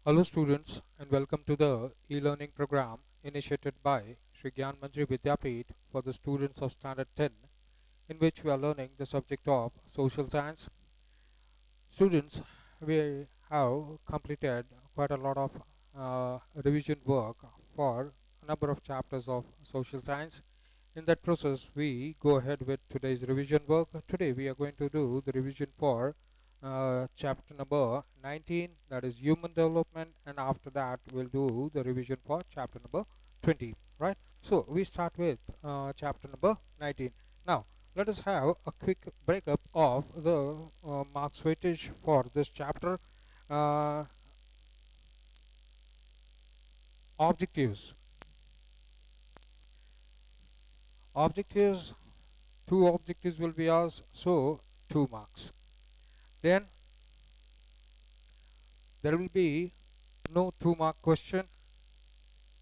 Hello students and welcome to the e-learning program initiated by Sri Gyan Manjri Vidyapeeth for the students of Standard 10, in which we are learning the subject of social science. Students, we have completed quite a lot of revision work for a number of chapters of social science. In that process, we go ahead with today's revision work. Today, we are going to do the revision for chapter number 19, that is human development, and after that, we'll do the revision for chapter number 20. Right? So, we start with chapter number 19. Now, let us have a quick breakup of the marks weightage for this chapter. Uh, objectives. Objectives, two objectives will be asked, so 2 marks. Then there will be no 2 mark question.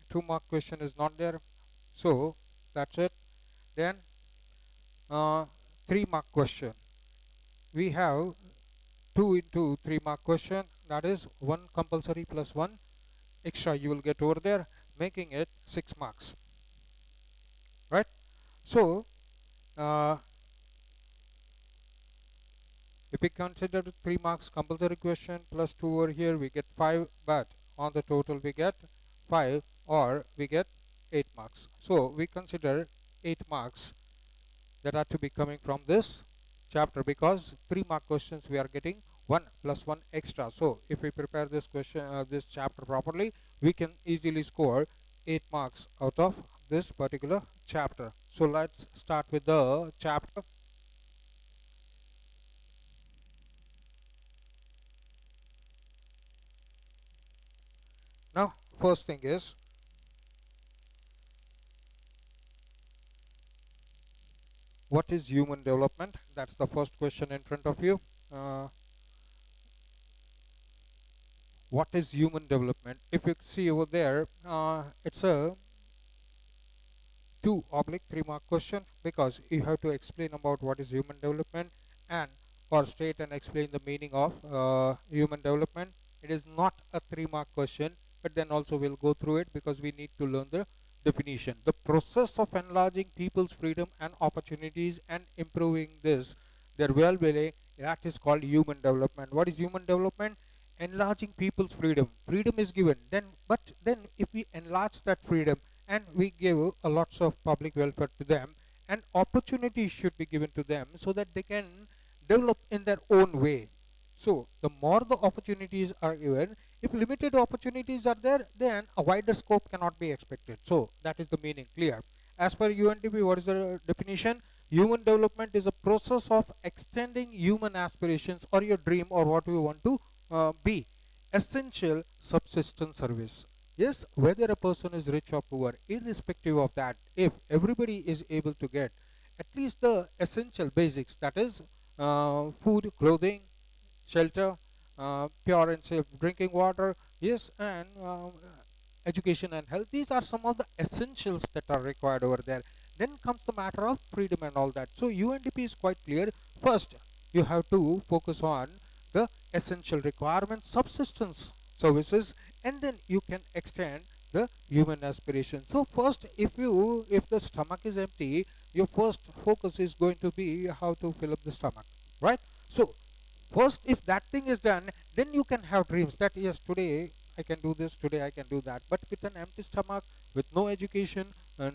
2 mark question is not there, so that's it. Then 3 mark question. We have 2 into 3 mark question, that is 1 compulsory plus 1 extra you will get over there, making it 6 marks, right? So uh, if we consider 3 marks compulsory question plus 2 over here, we get 5, but on the total we get 5 or we get 8 marks. So we consider 8 marks that are to be coming from this chapter, because 3 mark questions we are getting 1 plus 1 extra. So if we prepare this question, this chapter properly, we can easily score 8 marks out of this particular chapter. So let's start with the chapter. Now, first thing is, what is human development? That's the first question in front of you. Uh, what is human development? If you see over there, it's a 2/3 mark question, because you have to explain about what is human development and or state and explain the meaning of human development. It is not a 3 mark question, but then also we'll go through it because we need to learn the definition. The process of enlarging people's freedom and opportunities and improving this their well-being, that is called human development. What is human development? Enlarging people's freedom. Freedom is given, then but then if we enlarge that freedom and we give a lots of public welfare to them, and opportunities should be given to them so that they can develop in their own way. So the more the opportunities are given, if limited opportunities are there, then a wider scope cannot be expected. So that is the meaning. Clear? As per UNDP, what is the definition? Human development is a process of extending human aspirations or your dream or what we want to be. Essential subsistence service. Yes, whether a person is rich or poor, irrespective of that, if everybody is able to get at least the essential basics, that is food, clothing, shelter, pure and safe drinking water, yes, and education and health, these are some of the essentials that are required over there. Then comes the matter of freedom and all that. So UNDP is quite clear. First, you have to focus on the essential requirements, subsistence services, and then you can extend the human aspiration. So first, if the stomach is empty, your first focus is going to be how to fill up the stomach, right? So first, if that thing is done, then you can have dreams that yes, today I can do this, today I can do that. But with an empty stomach, with no education,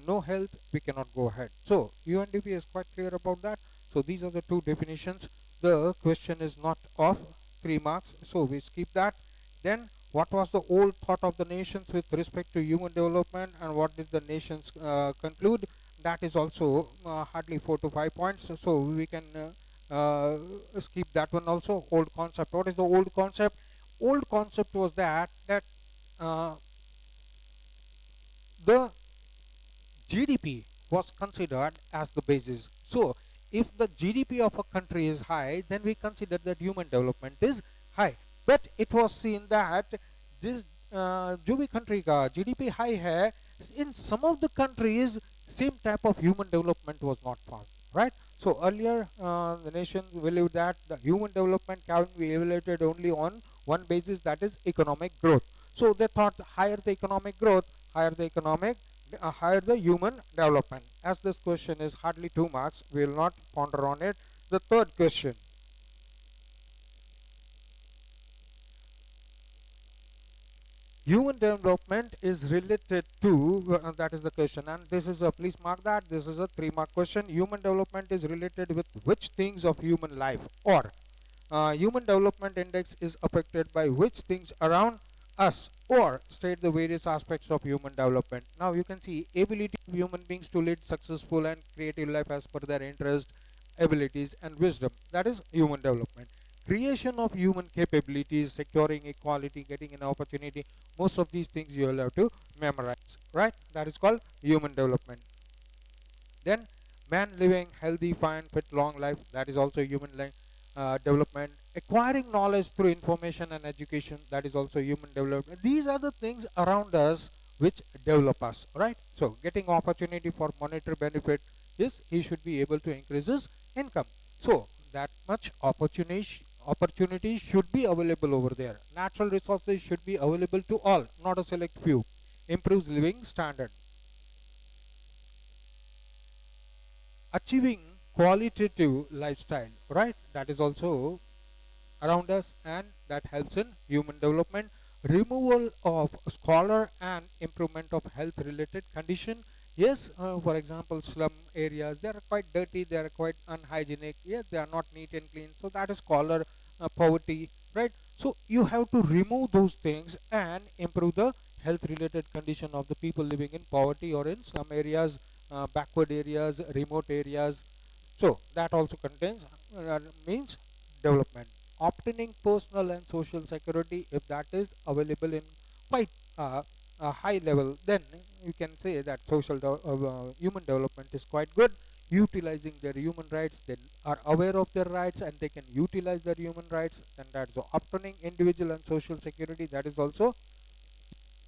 no health, we cannot go ahead. So UNDP is quite clear about that. So these are the two definitions. The question is not of 3 marks, so we skip that. Then what was the old thought of the nations with respect to human development, and what did the nations conclude? That is also hardly 4 to 5 points, so we can skip that one also. Old concept. What is the old concept? Old concept was that uh, the GDP was considered as the basis. So if the GDP of a country is high, then we consider that human development is high. But it was seen that this जो भी country का GDP high है, in some of the countries same type of human development was not found, right? So earlier the nation believed that the human development can be evaluated only on one basis, that is economic growth. So they thought higher the economic growth, higher the human development. As this question is hardly 2 marks, we will not ponder on it. The third question: human development is related to, that is the question, and this is a, please mark that, this is a 3 mark question. Human development is related with which things of human life, or human development index is affected by which things around us, or state the various aspects of human development. Now you can see ability of human beings to lead successful and creative life as per their interest, abilities and wisdom, that is human development. Creation of human capabilities, securing equality, getting an opportunity, most of these things you will have to memorize, right? That is called human development. Then man living healthy, fine, fit, long life, that is also human development. Acquiring knowledge through information and education, that is also human development. These are the things around us which develop us, right? So getting opportunity for monetary benefit is he should be able to increase his income. So that much opportunity should be available over there. Natural resources should be available to all, not a select few. Improves living standard. Achieving qualitative lifestyle, right? That is also around us, and that helps in human development. Removal of squalor and improvement of health related condition. Yes, for example, slum areas, they are quite dirty, they are quite unhygienic, yes, they are not neat and clean, so that is squalor, poverty, right? So you have to remove those things and improve the health related condition of the people living in poverty or in slum areas, backward areas, remote areas. So that also contains, means development. Obtaining personal and social security, if that is available in quite a high level, then you can say that human development is quite good. Utilizing their human rights, they are aware of their rights and they can utilize their human rights, and that's obtaining individual and social security, that is also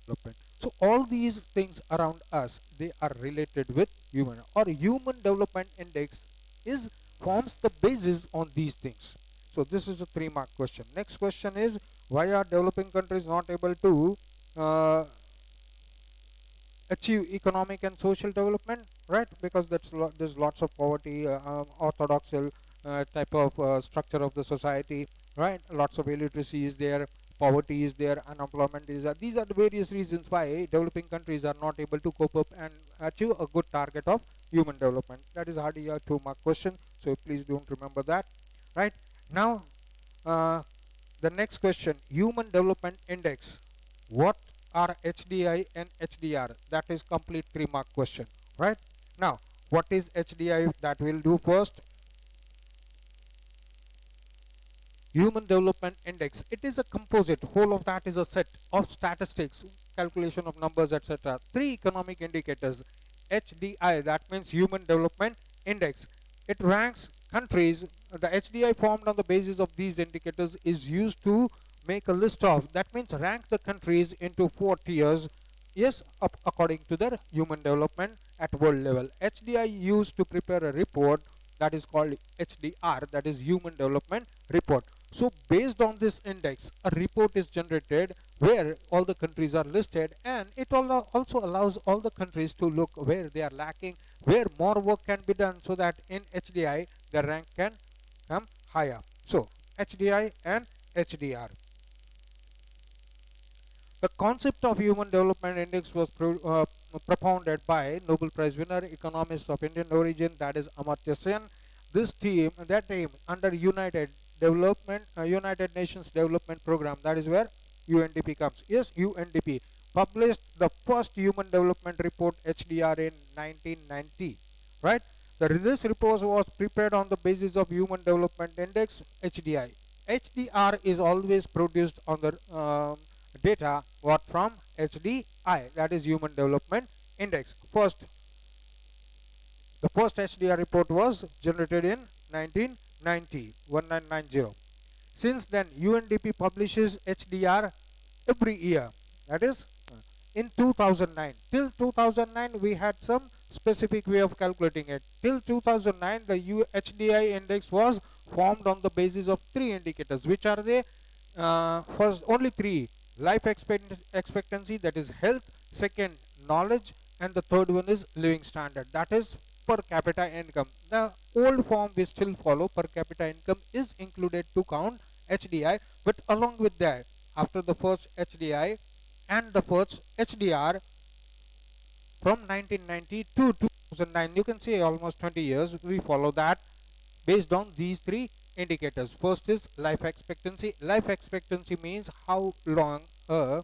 development. So all these things around us, they are related with human, or human development index is forms the basis on these things. So this is a 3 mark question. Next question is, why are developing countries not able to uh, achieve economic and social development, right? Because there's lots of poverty, orthodoxal type of structure of the society, right? Lots of illiteracy is there, poverty is there, unemployment is there. These are the various reasons why developing countries are not able to cope up and achieve a good target of human development. That is hardly a 2 mark question, so please don't remember that, right? Now uh, the next question, human development index, what are HDI and HDR? That is complete 3 mark question, right? Now what is HDI, that we'll do first. Human development index, it is a composite, whole of that is a set of statistics, calculation of numbers, etc. 3 economic indicators. HDI, that means human development index, it ranks countries. The HDI formed on the basis of these indicators is used to make a list of, that means rank the countries into 4 tiers, yes, according to their human development at world level. HDI used to prepare a report that is called HDR, that is human development report. So based on this index, a report is generated where all the countries are listed, and it also allows all the countries to look where they are lacking, where more work can be done, so that in HDI the rank can come higher. So HDI and HDR. The concept of Human Development Index was propounded by Nobel Prize winner economist of Indian origin, that is Amartya Sen. This team, that team under United Nations Development Program, that is where UNDP comes. Yes, UNDP published the first Human Development Report HDR in 1990. Right? This report was prepared on the basis of Human Development Index HDI. HDR is always produced on the data what from HDI, that is Human Development Index. The first HDR report was generated in 1990. Since then, UNDP publishes HDR every year. That is in 2009. Till 2009, we had some specific way of calculating it. Till 2009, the HDI index was formed on the basis of 3 indicators. Which are they? First, only 3. life expectancy, that is health. Second, knowledge. And the third one is living standard, that is per capita income. The old form we still follow, per capita income is included to count HDI, but along with that, after the first HDI and the first HDR, from 1990 to 2009, you can say almost 20 years, we follow that based on these three indicators. First is life expectancy. Life expectancy means how long a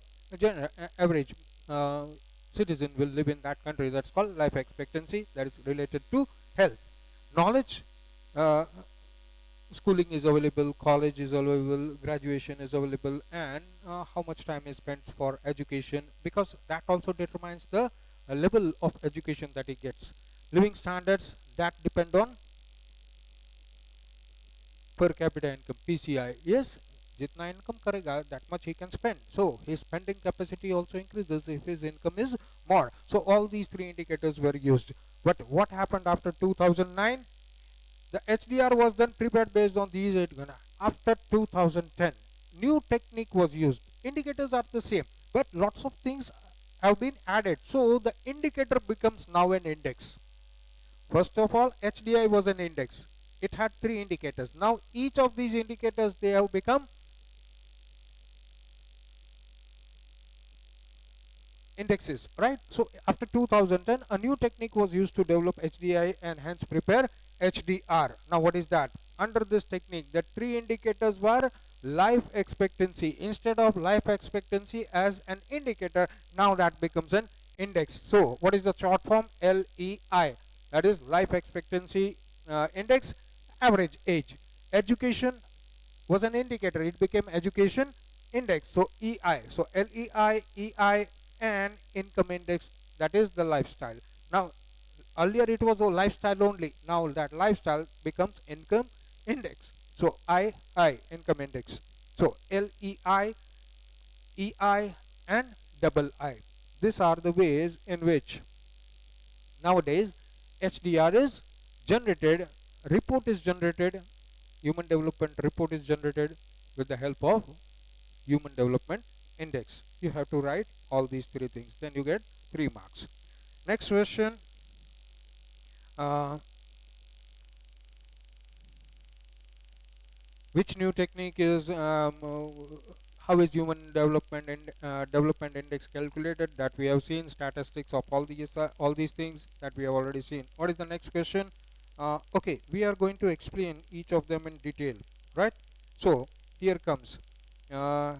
average uh, citizen will live in that country. That's called life expectancy. That is related to health. Knowledge, uh, schooling is available, college is available, graduation is available, and how much time is spent for education, because that also determines the level of education that he gets. Living standards, that depend on per capita income, PCI. Yes, jitna income karega, that much he can spend, so his spending capacity also increases if his income is more. So all these three indicators were used. But what happened after 2009? The HDR was then prepared based on these eight. After 2010, new technique was used. Indicators are the same, but lots of things have been added. So the indicator becomes now an index. First of all, HDI was an index. It had three indicators. Now each of these indicators, they have become indexes, right? So after 2010, a new technique was used to develop HDI and hence prepare HDR. Now what is that? Under this technique, the three indicators were life expectancy. Instead of life expectancy as an indicator, now that becomes an index. So what is the short form? LEI. That is life expectancy index, average age. Education was an indicator, it became education index, so EI. So LEI, EI, and income index, that is the lifestyle. Now earlier it was a lifestyle only, now that lifestyle becomes income index. So II, income index. So LEI, EI, and double I. These are the ways in which nowadays HDR is generated, report is generated, human development report is generated with the help of human development index. You have to write all these three things, then you get 3 marks. Next question, uh, which new technique is how is human development and development index calculated? That we have seen. Statistics of all these things that we have already seen. What is the next question? Okay, we are going to explain each of them in detail, right? So here comes uh,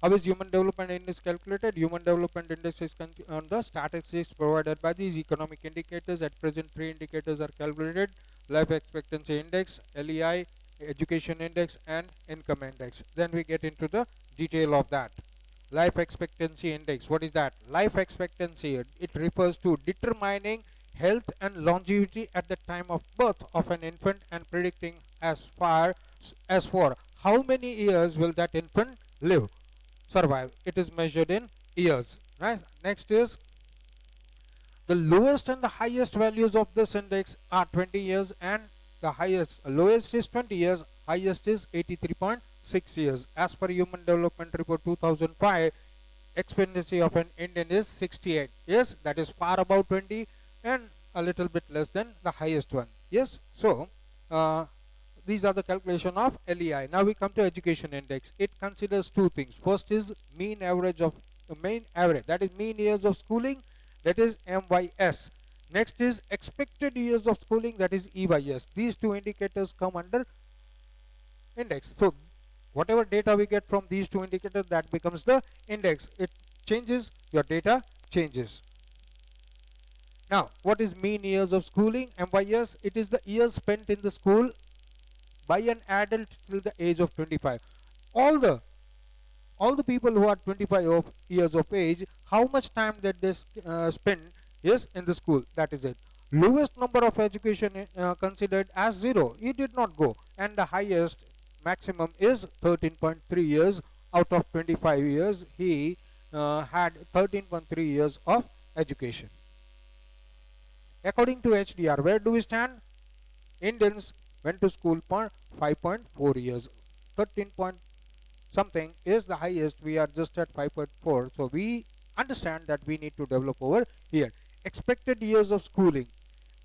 how is human development index calculated? Human development index is on the statistics provided by these economic indicators. At present, three indicators are calculated: life expectancy index, LEI, education index, and income index. Then we get into the detail of that. Life expectancy index, what is that? Life expectancy, it refers to determining health and longevity at the time of birth of an infant and predicting as far as for how many years will that infant live, survive. It is measured in years, right? Next is the lowest and the highest values of this index are 20 years, and the lowest is 20 years, highest is 83.6 years. As per Human Development Report 2005, expectancy of an Indian is 68. Yes, that is far above 20 and a little bit less than the highest one. Yes, so these are the calculation of LEI. Now we come to education index. It considers two things. First is mean average, that is mean years of schooling, that is MYS. Next is expected years of schooling, that is EYS. These two indicators come under index. So whatever data we get from these two indicators, that becomes the index. It changes, your data changes. Now what is mean years of schooling, MYS? It is the years spent in the school by an adult till the age of 25. All the people who are 25 years of age, how much time that they spend is in the school, that is it. Lowest number of education considered as 0, he did not go, and the highest maximum is 13.3 years. Out of 25 years, he had 13.3 years of education. According to HDR, where do we stand? Indians went to school for 5.4 years. 13 point something is the highest, we are just at 5.4. So we understand that we need to develop over here. Expected years of schooling.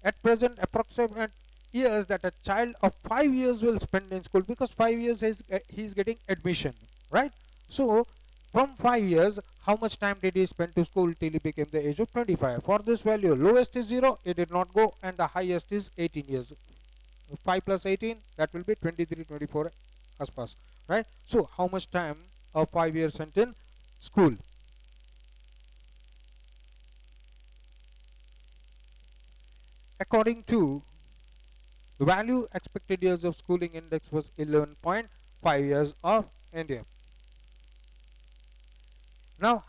At present, approximate years that a child of 5 years will spend in school, because 5 years is he's getting admission, right? So from 5 years, how much time did he spend to school till he became the age of 25? For this value, lowest is 0, it did not go, and the highest is 18 years. 5 plus 18, that will be 23, 24 aspas, right? So how much time of 5 years spent in school? According to the value, expected years of schooling index was 11.5 years of India. Now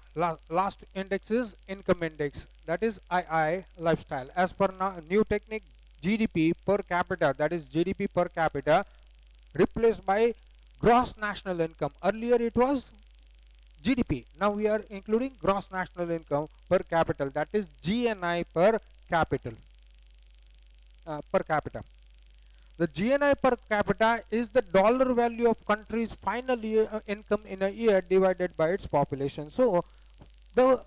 last index is income index, that is II lifestyle. As per now, new technique, GDP per capita, that is GDP per capita replaced by gross national income. Earlier it was GDP, now we are including gross national income per capita, that is GNI per capital per capita. The GNI per capita is the dollar value of country's final income in a year divided by its population. So the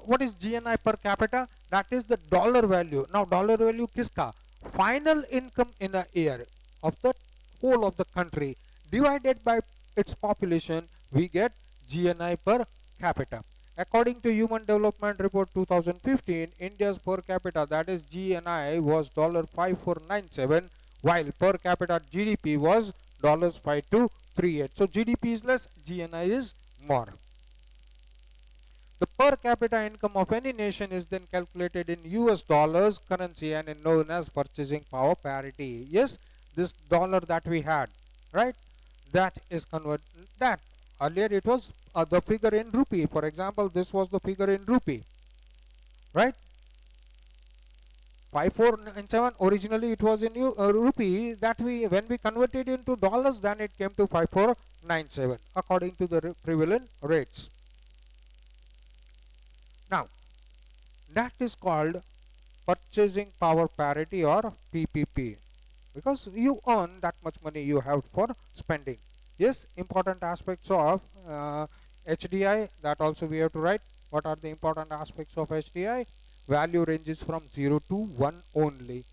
what is GNI per capita? That is the dollar value. Now dollar value kiska? Final income in a year of the whole of the country divided by its population, we get GNI per capita. According to Human Development Report 2015, India's per capita, that is GNI, was $5497, while per capita GDP was $5238. So GDP is less, GNI is more. The per capita income of any nation is then calculated in US dollars currency and is known as purchasing power parity. Yes, this dollar that we had, right? That is converted. That earlier it was the figure in rupee. For example, this was the figure in rupee, right? 5497, originally it was in rupee. That we, when we converted into dollars, then it came to 5497 according to the prevalent rates. Now that is called purchasing power parity or PPP, because you earn that much money you have for spending. Yes, important aspects of HDI, that also we have to write. What are the important aspects of HDI? Value ranges from 0 to 1 only.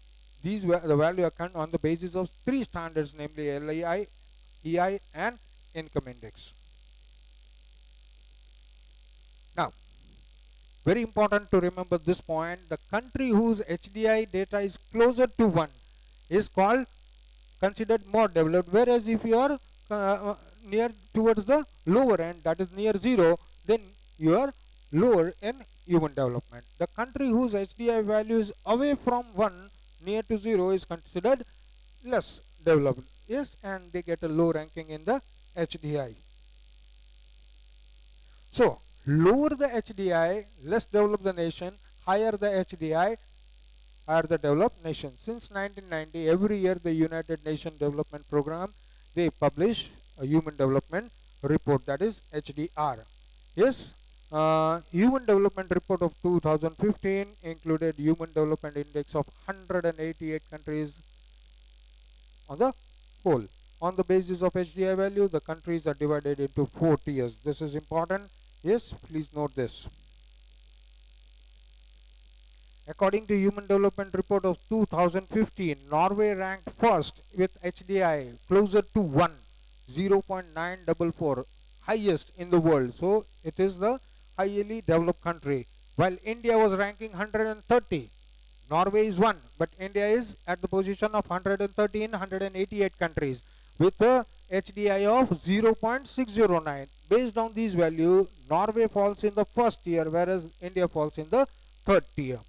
These the value account on the basis of 3 standards, namely LEI, EI and income index. Now very important to remember this point, the country whose HDI data is closer to 1 is called considered more developed, whereas if you are near towards the lower end, that is near 0, then you are lower in human development. The country whose HDI value is away from 1 near to 0 is considered less developed. Yes, and they get a low ranking in the HDI. So lower the HDI, less developed the nation, higher the HDI, higher the developed nation. Since 1990, every year the United Nations Development Program, they publish a human development report, that is HDR. Yes, Human Development Report of 2015 included Human Development Index of 188 countries on the whole. On the basis of HDI value, the countries are divided into 4 tiers. This is important. Yes, please note this. According to Human Development Report of 2015, Norway ranked first with HDI closer to 1, 0.944, highest in the world. So it is the highly developed country. While India was ranking 130, Norway is 1, but India is at the position of 130 in 188 countries with a HDI of 0.609. Based on these values, Norway falls in the first tier, whereas India falls in the third tier.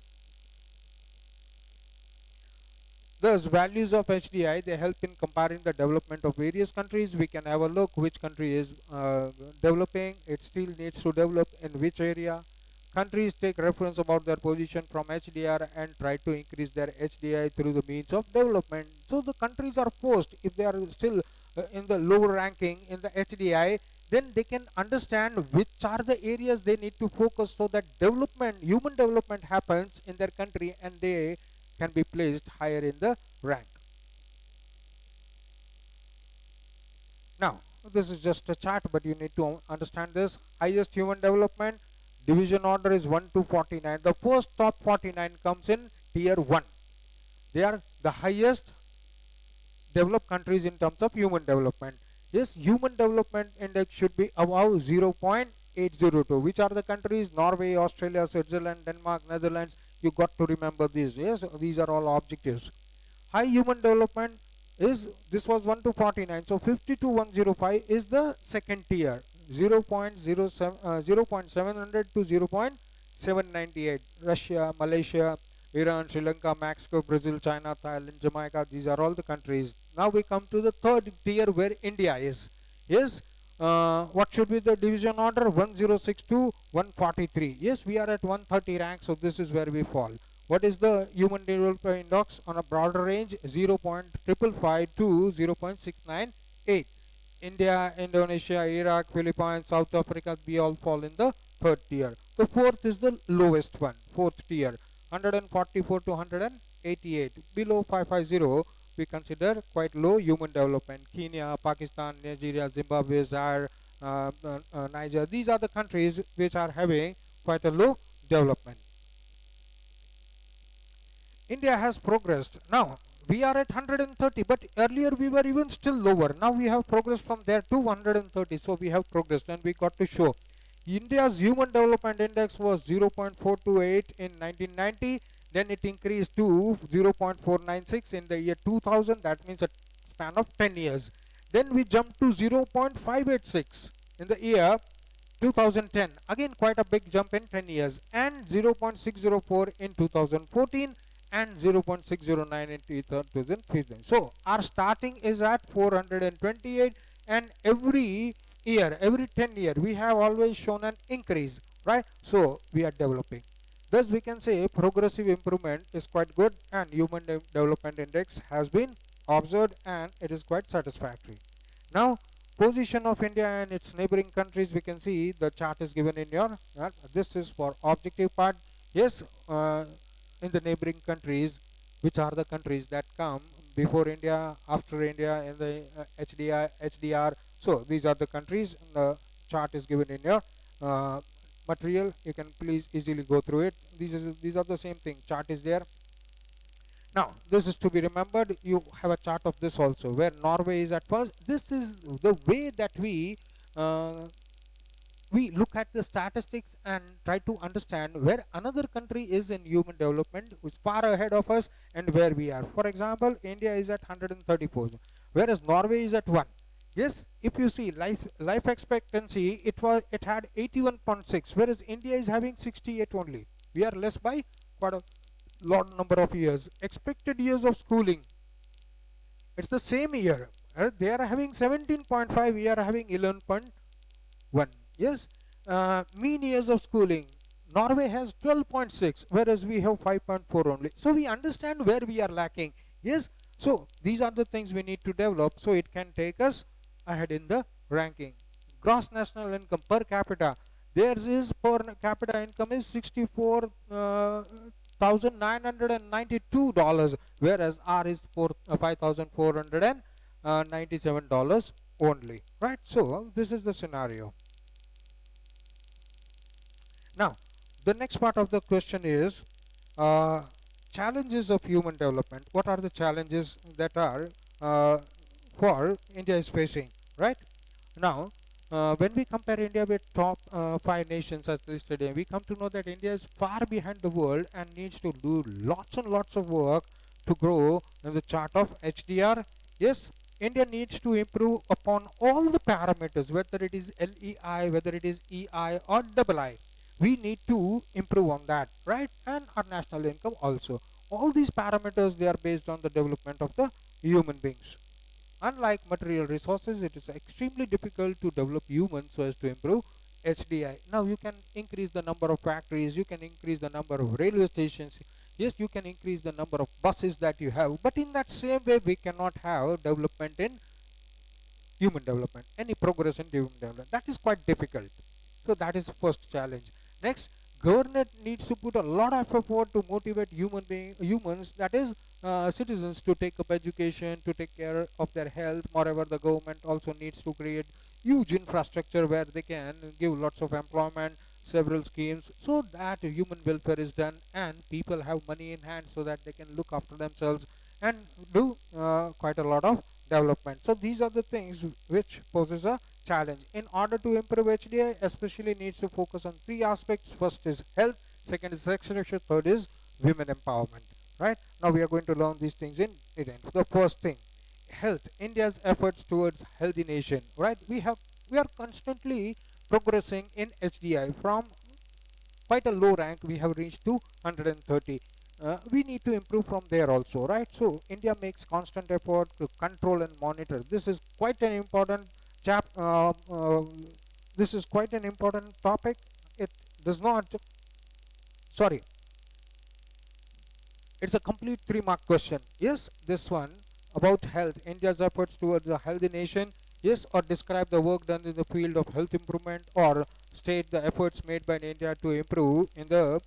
Thus, values of HDI, they help in comparing the development of various countries. We can have a look which country is developing, it still needs to develop in which area. Countries take reference about their position from HDR and try to increase their HDI through the means of development. So the countries are forced, if they are still in the lower ranking in the HDI, then they can understand which are the areas they need to focus so that development, human development happens in their country and they can be placed higher in the rank. Now, This is just a chart, but you need to understand this. Highest human development division order is 1 to 49. The first top 49 comes in tier 1. They are the highest developed countries in terms of human development. Yes, human development index should be above 0.802. Which are the countries? Norway, Australia, Switzerland, Denmark, Netherlands. You got to remember these. Yes, these are all objectives. High human development is, this was 1 to 49. So 50 to 105 is the second tier. 0.700 to 0.798. Russia, Malaysia, Iran, Sri Lanka, Mexico, Brazil, China, Thailand, Jamaica. These are all the countries. Now we come to the third tier where India is. Yes. What should be the division order? 106 to 143. Yes, we are at 130 rank, so this is where we fall. What is the human development index on a broader range? 0.555 to 0.698. India, Indonesia, Iraq, Philippines, South Africa, we all fall in the third tier. The fourth is the lowest one, fourth tier, 144 to 188. Below 550, we consider quite low human development. Kenya, Pakistan, Nigeria, Zimbabwe, Zaire, Niger. These are the countries which are having quite a low development. India has progressed. Now, we are at 130, but earlier we were even still lower. Now we have progressed from there to 130. So we have progressed, and we got to show India's Human Development Index was 0.428 in 1990. Then it increased to 0.496 in the year 2000. That means a span of 10 years. Then we jumped to 0.586 in the year 2010. Again, quite a big jump in 10 years. And 0.604 in 2014. And 0.609 in 2015. So our starting is at 428, and every year, every 10 year, we have always shown an increase, right? So we are developing. Thus we can say progressive improvement is quite good, and human development index has been observed, and it is quite satisfactory. Now, position of India and its neighboring countries, we can see the chart is given in your, this is for objective part. Yes, in the neighboring countries, which are the countries that come before India, after India, in the HDR. So these are the countries. The chart is given in your material. You can please easily go through it. These are the same thing. Chart is there. Now this is to be remembered. You have a chart of this also, where Norway is at first. This is the way that we look at the statistics and try to understand where another country is in human development, which is far ahead of us, and where we are. For example, India is at 134, whereas Norway is at 1. Yes, if you see life expectancy, it had 81.6, whereas India is having 68 only. We are less by quite a lot number of years. Expected years of schooling, it's the same year. They are having 17.5, we are having 11.1. Yes, mean years of schooling, Norway has 12.6, whereas we have 5.4 only. So we understand where we are lacking. Yes, so these are the things we need to develop, so it can take us ahead in the ranking. Gross national income per capita, theirs is per capita income is $64,992, whereas R is $5,497 only. Right, so this is the scenario. Now, the next part of the question is challenges of human development. What are the challenges that are for India is facing, right? Now, when we compare India with top 5 nations as listed here, we come to know that India is far behind the world and needs to do lots and lots of work to grow in the chart of HDR. Yes, India needs to improve upon all the parameters, whether it is LEI, whether it is EI or II. We need to improve on that, right? And our national income also. All these parameters, they are based on the development of the human beings. Unlike material resources, it is extremely difficult to develop humans so as to improve HDI. Now you can increase the number of factories, you can increase the number of railway stations, yes, you can increase the number of buses that you have, but in that same way we cannot have development in human development, any progress in human development. That is quite difficult. So that is first challenge. Next, government needs to put a lot of effort to motivate humans, that is citizens, to take up education, to take care of their health. Moreover, the government also needs to create huge infrastructure where they can give lots of employment, several schemes, so that human welfare is done and people have money in hand so that they can look after themselves and do quite a lot of development. So these are the things which poses a challenge. In order to improve HDI, especially needs to focus on three aspects. First is health, second is sex ratio, third is women empowerment. Right now, we are going to learn these things in detail. The first thing, health. India's efforts towards healthy nation. Right, we are constantly progressing in HDI from quite a low rank. We have reached to 130. We need to improve from there also, right? So India makes constant effort to control and monitor. This is quite an important chap. This is quite an important topic. It does not. Sorry, it's a complete 3 mark question. Yes, this one about health. India's efforts towards a healthy nation. Yes, or describe the work done in the field of health improvement, or state the efforts made by India to improve in the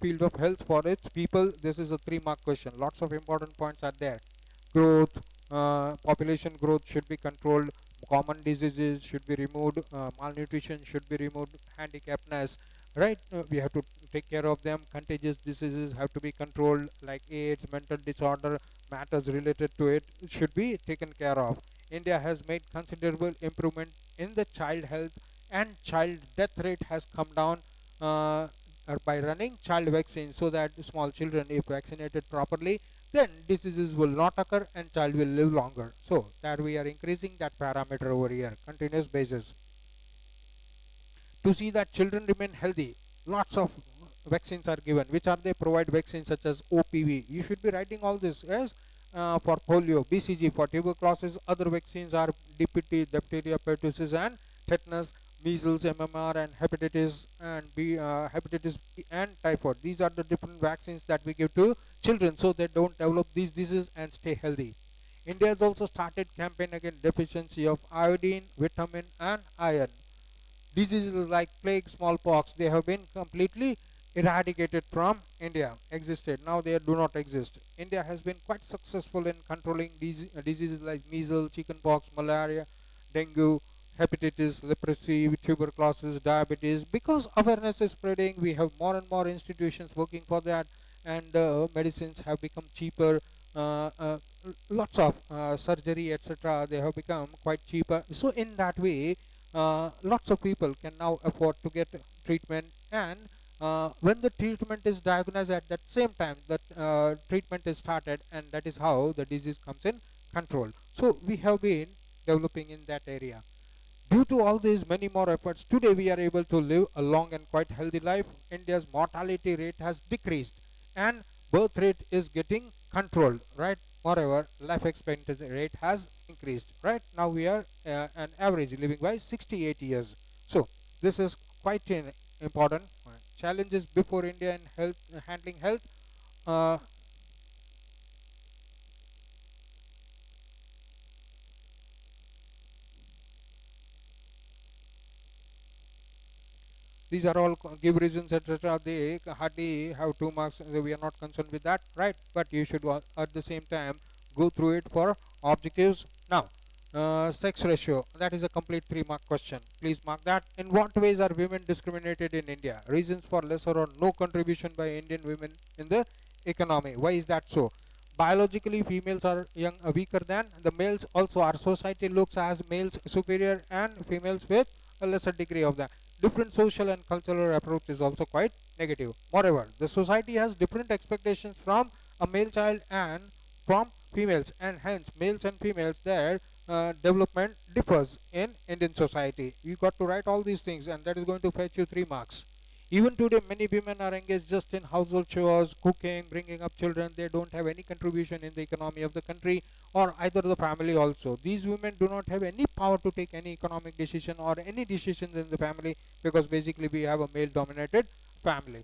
field of health for its people. This is a 3 mark question. Lots of important points are there. Growth, population growth should be controlled. Common diseases should be removed. Malnutrition should be removed. Handicapness, right? We have to take care of them. Contagious diseases have to be controlled, like AIDS, mental disorder, matters related to it should be taken care of. India has made considerable improvement in the child health, and child death rate has come down by running child vaccines, so that small children, if vaccinated properly, then diseases will not occur and child will live longer. So that we are increasing that parameter over here, continuous basis, to see that children remain healthy. Lots of vaccines are given. Which are they? Provide vaccines such as OPV. You should be writing all this. Yes, for polio, BCG for tuberculosis. Other vaccines are DPT, diphtheria, pertussis, and tetanus, measles, MMR, and hepatitis B and typhoid. These are the different vaccines that we give to children so they don't develop these diseases and stay healthy. India has also started campaign against deficiency of iodine, vitamin, and iron. Diseases like plague, smallpox, they have been completely eradicated from India. Existed, now they do not exist. India has been quite successful in controlling diseases like measles, chickenpox, malaria, dengue, hepatitis, leprosy, tuberculosis, diabetes. Because awareness is spreading, we have more and more institutions working for that, and medicines have become cheaper. Lots of surgery, etc., they have become quite cheaper. So in that way, lots of people can now afford to get treatment, and when the treatment is diagnosed, at that same time that treatment is started, and that is how the disease comes in control. So we have been developing in that area. Due to all these many more efforts, today we are able to live a long and quite healthy life. India's mortality rate has decreased, and birth rate is getting controlled, right? Moreover, life expectancy rate has increased. Right now, we are an average living by 68 years. So this is quite an important point. Challenges before India in health, handling health. Uh, These are all give reasons, etc. They hardly have 2 marks. We are not concerned with that, right? But you should at the same time go through it for objectives. Now, sex ratio. That is a complete 3 mark question. Please mark that. In what ways are women discriminated in India? Reasons for lesser or no contribution by Indian women in the economy. Why is that so? Biologically, females are weaker than the males. Also, our society looks as males superior and females with a lesser degree of that. Different social and cultural approach is also quite negative. Moreover, the society has different expectations from a male child and from females, and hence males and females, their development differs in Indian society. You got to write all these things, and that is going to fetch you 3 marks. Even today, many women are engaged just in household chores, cooking, bringing up children. They don't have any contribution in the economy of the country or either the family also. These women do not have any power to take any economic decision or any decisions in the family, because basically we have a male dominated family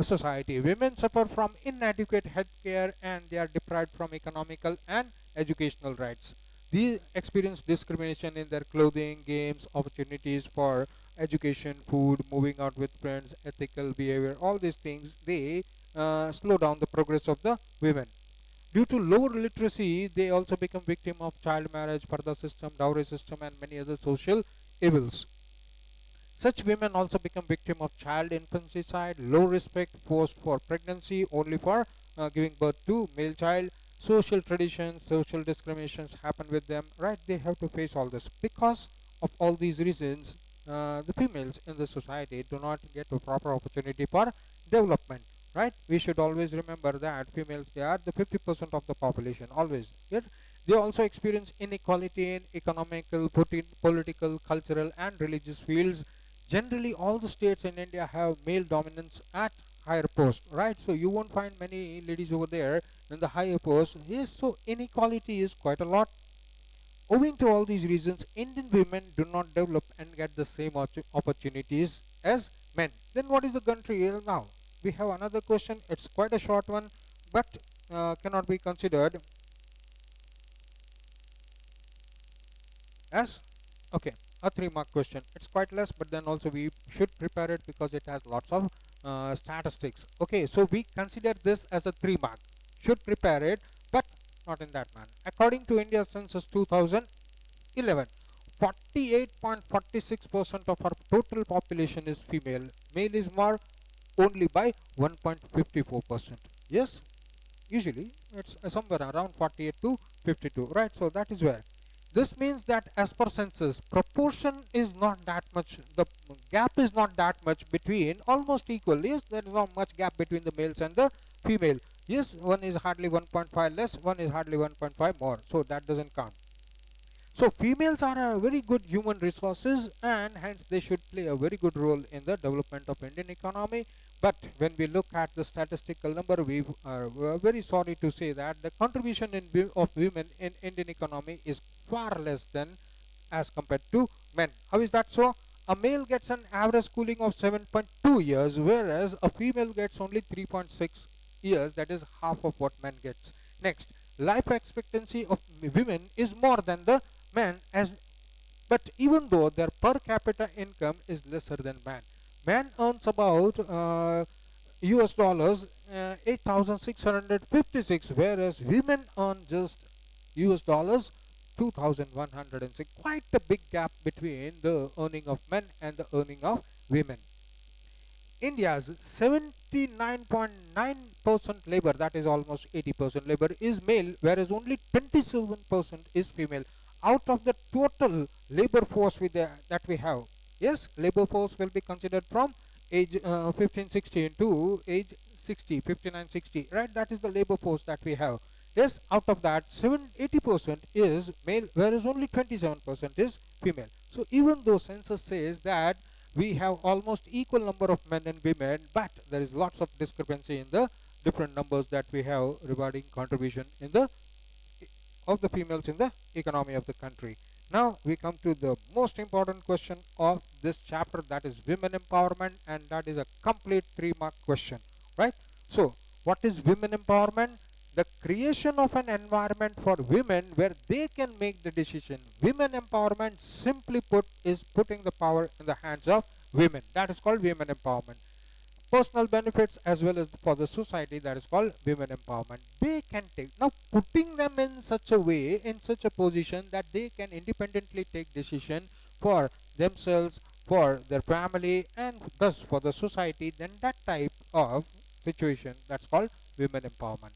society. Women suffer from inadequate health care, and they are deprived from economical and educational rights. They experience discrimination in their clothing, games, opportunities for education, food, moving out with friends, ethical behavior. All these things they slow down the progress of the women. Due to lower literacy, they also become victim of child marriage, parda system, dowry system, and many other social evils. Such women also become victim of child infanticide, low respect, forced for pregnancy only for giving birth to male child. Social traditions, social discriminations happen with them, right? They have to face all this. Because of all these reasons, the females in the society do not get a proper opportunity for development, right? We should always remember that females, they are the 50% of the population, always. Yet they also experience inequality in economical, political, cultural, and religious fields. Generally, all the states in India have male dominance at higher post, right? So you won't find many ladies over there in the higher post. Yes, so inequality is quite a lot. Owing to all these reasons, Indian women do not develop and get the same opportunities as men. Then what is the country now? We have another question. It's quite a short one, but cannot be considered as okay, a 3 mark question. It's quite less, but then also we should prepare it because it has lots of statistics. Okay, so we consider this as a 3 mark. Should prepare it, but not in that manner. According to India census 2011, 48.46% of our total population is female. Male is more only by 1.54%. Yes, usually it's somewhere around 48 to 52, right? So that is where this means that as per census proportion is not that much, the gap is not that much between, almost equal. Yes, there is not much gap between the males and the female. Yes, one is hardly 1.5 less, one is hardly 1.5 more, so that doesn't count. So females are a very good human resources, and hence they should play a very good role in the development of Indian economy. But when we look at the statistical number, we're very sorry to say that the contribution of women in Indian economy is far less than as compared to men. How is that so? A male gets an average schooling of 7.2 years, whereas a female gets only 3.6 years, that is half of what men gets. Next, life expectancy of women is more than the men, as but even though their per capita income is lesser than man earns about US dollars 8,656, whereas women earn just US dollars 2,106. Quite a big gap between the earning of men and the earning of women. India's 79.9% labor, that is almost 80% labor, is male, whereas only 27% is female. Out of the total labor force that we have, yes, labor force will be considered from age 15, 16 to age 60, 59, 60, right? That is the labor force that we have. Yes, out of that, 80% is male, whereas only 27% is female. So even though census says that we have almost equal number of men and women, but there is lots of discrepancy in the different numbers that we have regarding contribution in the of the females in the economy of the country. Now we come to the most important question of this chapter, that is women empowerment, and that is a complete 3 mark question, right? So what is women empowerment? The creation of an environment for women where they can make the decision. Women empowerment, simply put, is putting the power in the hands of women. That is called women empowerment. Personal benefits as well as for the society, that is called women empowerment. They can take, now putting them in such a way, in such a position that they can independently take decision for themselves, for their family, and thus for the society, then that type of situation, that's called women empowerment.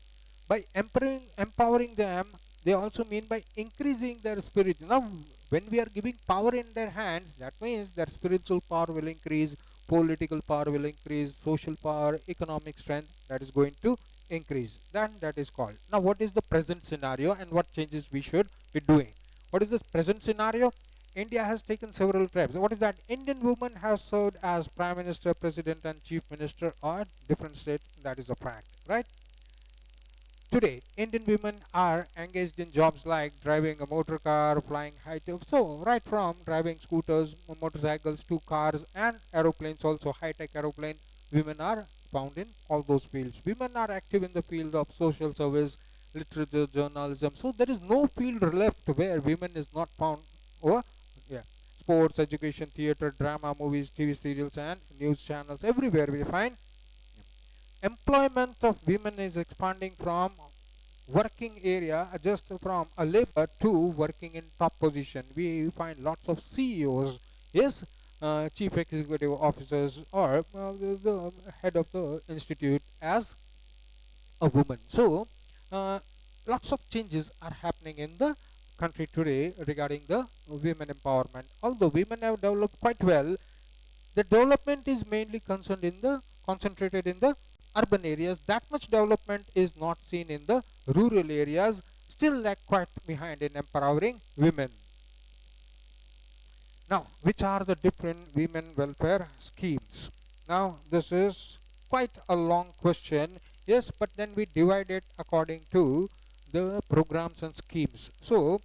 By empowering them, they also mean by increasing their spirit. Now when we are giving power in their hands, that means their spiritual power will increase, political power will increase, social power, economic strength, that is going to increase. Then that is called. Now what is the present scenario and what changes we should be doing? What is this present scenario? India has taken several steps. What is that? Indian women have served as prime minister, president, and chief minister at different states. That is a fact, right? Today, Indian women are engaged in jobs like driving a motor car, flying high jump. So, right from driving scooters, motorcycles to cars and aeroplanes, also high tech aeroplane, women are found in all those fields. Women are active in the field of social service, literature, journalism. So there is no field left where women is not found. Or yeah, sports, education, theater, drama, movies, TV serials, and news channels. Everywhere we find employment of women is expanding from working area, just from a labor to working in top position. We find lots of CEOs, yes, chief executive officers, or the head of the institute as a woman. So uh, lots of changes are happening in the country today regarding the women empowerment. Although women have developed quite well, the development is mainly concerned in the concentrated in the urban areas. That much development is not seen in the rural areas, still lag quite behind in empowering women. Now, which are the different women welfare schemes? Now, this is quite a long question. Yes, but then we divide it according to the programs and schemes. So,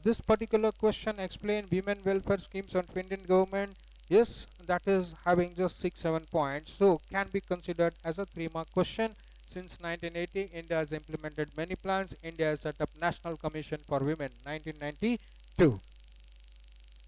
this particular question explain women welfare schemes of Indian government. Yes, that is having just 6-7 points. So, can be considered as a 3-mark question. Since 1980, India has implemented many plans. India has set up National Commission for Women 1992.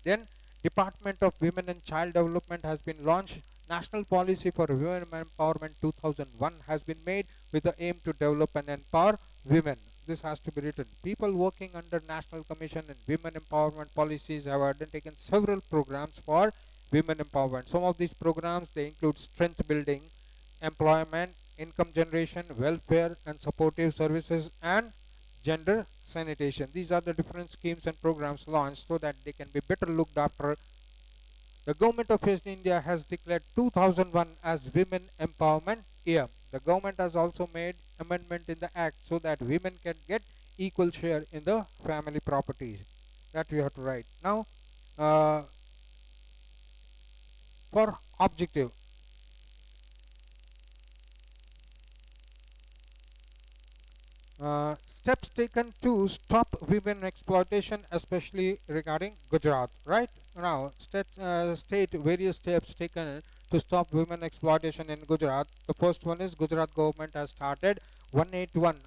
Then Department of Women and Child Development has been launched. National Policy for Women Empowerment 2001 has been made with the aim to develop and empower women. This has to be written. People working under National Commission and Women Empowerment policies have undertaken several programs for women empowerment. Some of these programs they include strength building, employment, income generation, welfare and supportive services, and gender sanitation. These are the different schemes and programs launched so that they can be better looked after. The government of West India has declared 2001 as Women Empowerment Year. The government has also made amendment in the act so that women can get equal share in the family properties. That we have to write. Now, uh, for objective, steps taken to stop women exploitation, especially regarding Gujarat. Right now, state various steps taken to stop women exploitation in Gujarat. The first one is Gujarat government has started 181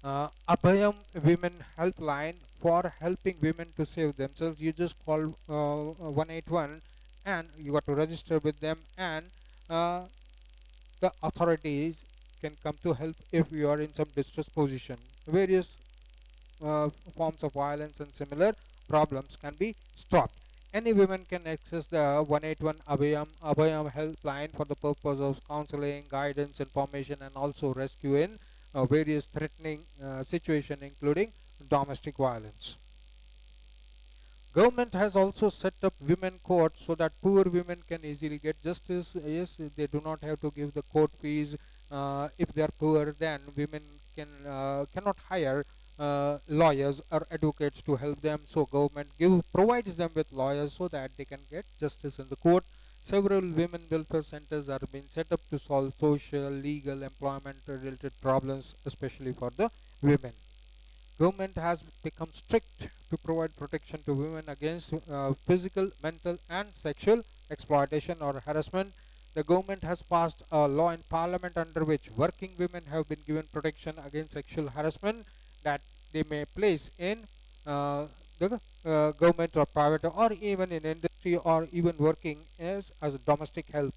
Abhayam Women Helpline for helping women to save themselves. You just call 181 and you got to register with them, and uh, the authorities can come to help if you are in some distress position. Various forms of violence and similar problems can be stopped. Any women can access the 181 Abhayam helpline for the purpose of counseling, guidance, information, and also rescue in various threatening situation, including domestic violence. Government has also set up women courts so that poor women can easily get justice. Yes, they do not have to give the court fees. If they are poor, then women cannot hire lawyers or advocates to help them. So government provides them with lawyers so that they can get justice in the court. Several women welfare centers are being set up to solve social, legal, employment related problems, especially for the women. Government has become strict to provide protection to women against physical, mental, and sexual exploitation or harassment. The government has passed a law in parliament under which working women have been given protection against sexual harassment that they may place in the government or private or even in industry or even working as a domestic help.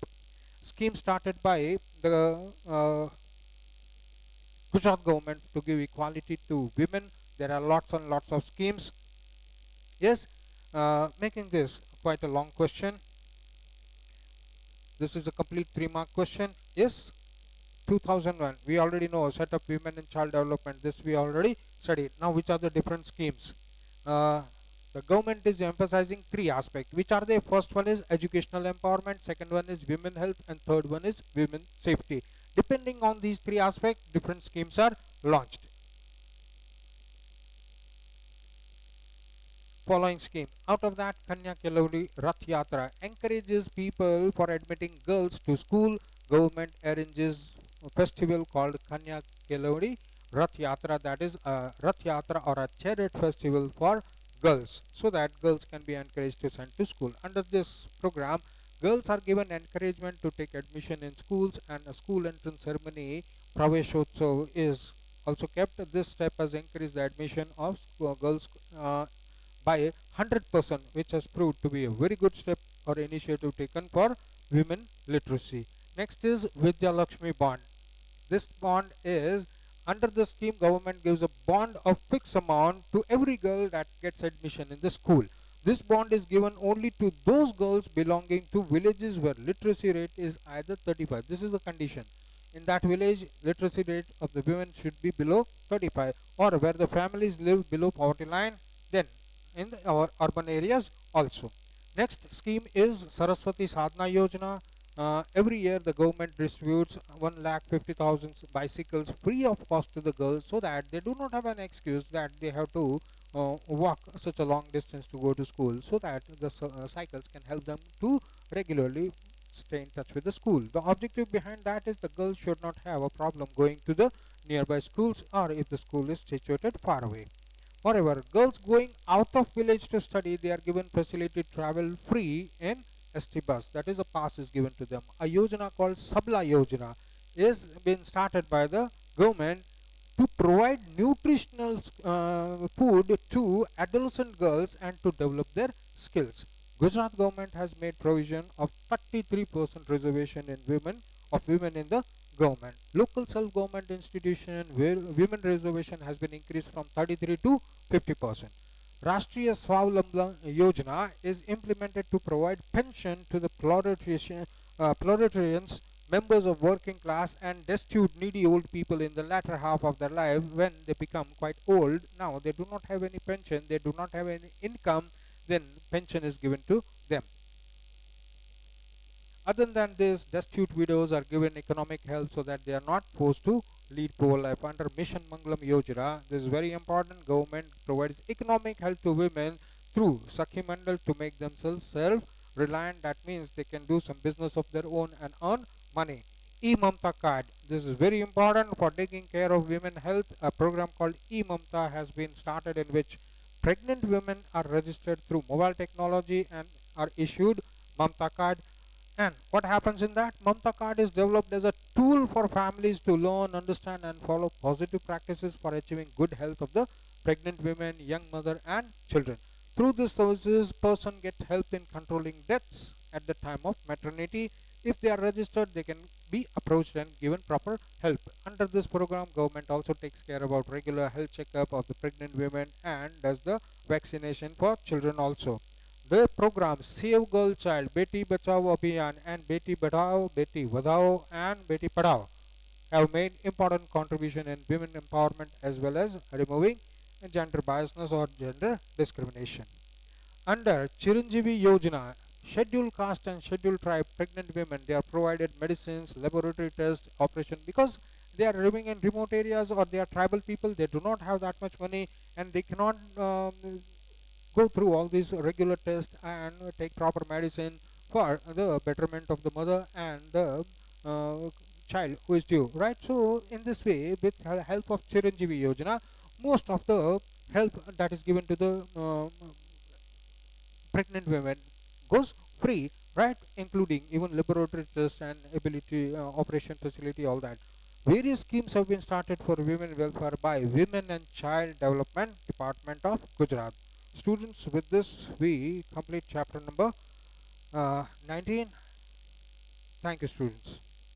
Scheme started by the Gujarat government to give equality to women. There are lots and lots of schemes. Yes, making this quite a long question. This is a complete 3-mark question. Yes, 2001. We already know set up women and child development. This we already studied. Now, which are the different schemes? Uh, the government is emphasizing 3 aspects. Which are the first one is educational empowerment, second one is women health, and third one is women safety. Depending on these 3 aspects, different schemes are launched. Following scheme. Out of that, Kanya Kelodi Rath Yatra encourages people for admitting girls to school. Government arranges a festival called Kanya Kelodi Rath Yatra, that is a Rath Yatra or a chariot festival for girls, so that girls can be encouraged to send to school. Under this program, girls are given encouragement to take admission in schools, and a school entrance ceremony, Praveshotsav, is also kept. This step has increased the admission of girls by 100%, which has proved to be a very good step or initiative taken for women literacy. Next is Vidya Lakshmi Bond. This bond is, under the scheme, government gives a bond of fixed amount to every girl that gets admission in the school. This bond is given only to those girls belonging to villages where literacy rate is either 35. This is the condition. In that village, literacy rate of the women should be below 35, or where the families live below poverty line, then in our urban areas also. Next scheme is Saraswati Sadhana Yojana. Every year, the government distributes 1,50,000 bicycles free of cost to the girls, so that they do not have an excuse that they have to walk such a long distance to go to school, so that the cycles can help them to regularly stay in touch with the school. The objective behind that is the girls should not have a problem going to the nearby schools, or if the school is situated far away. Moreover, girls going out of village to study, they are given facility to travel free in ST bus. That is, a pass is given to them. A yojana called Sabla Yojana is been started by the government to provide nutritional food to adolescent girls and to develop their skills. Gujarat government has made provision of 33% reservation in women in the government. Local self-government institution where women reservation has been increased from 33 to 50%. Rashtriya Swavlambha Yojana is implemented to provide pension to the proletarians, members of working class, and destitute needy old people in the latter half of their life when they become quite old. Now they do not have any pension, they do not have any income, then pension is given to them. Other than this, destitute widows are given economic help so that they are not forced to lead poor life. Under Mission Mangalam Yojana, this is very important. Government provides economic help to women through Sakhi Mandal to make themselves self-reliant. That means they can do some business of their own and earn money. E-Mamta card. This is very important for taking care of women health. A program called E-Mamta has been started, in which pregnant women are registered through mobile technology and are issued Mamta card. And what happens in that? Mamta card is developed as a tool for families to learn, understand, and follow positive practices for achieving good health of the pregnant women, young mother, and children. Through these services, person get help in controlling deaths at the time of maternity. If they are registered, they can be approached and given proper help. Under this program, government also takes care about regular health checkup of the pregnant women and does the vaccination for children also. The programs Save Girl Child, Beti Bachao Abhiyan, and Beti Badhao, Beti Vadhao, and Beti Padhao have made important contribution in women empowerment as well as removing gender biasness or gender discrimination. Under Chiranjeevi Yojana, scheduled caste and scheduled tribe pregnant women, they are provided medicines, laboratory tests, operation, because they are living in remote areas or they are tribal people. They do not have that much money and they cannot go through all these regular tests and take proper medicine for the betterment of the mother and the uh, child who is due, right? So in this way, with help of Chiranjeevi Yojana, most of the help that is given to the pregnant women goes free, right? Including even laboratory tests and ability operation facility, all that. Various schemes have been started for women welfare by Women and Child Development Department of Gujarat. Students, with this we complete chapter number 19. Thank you, students.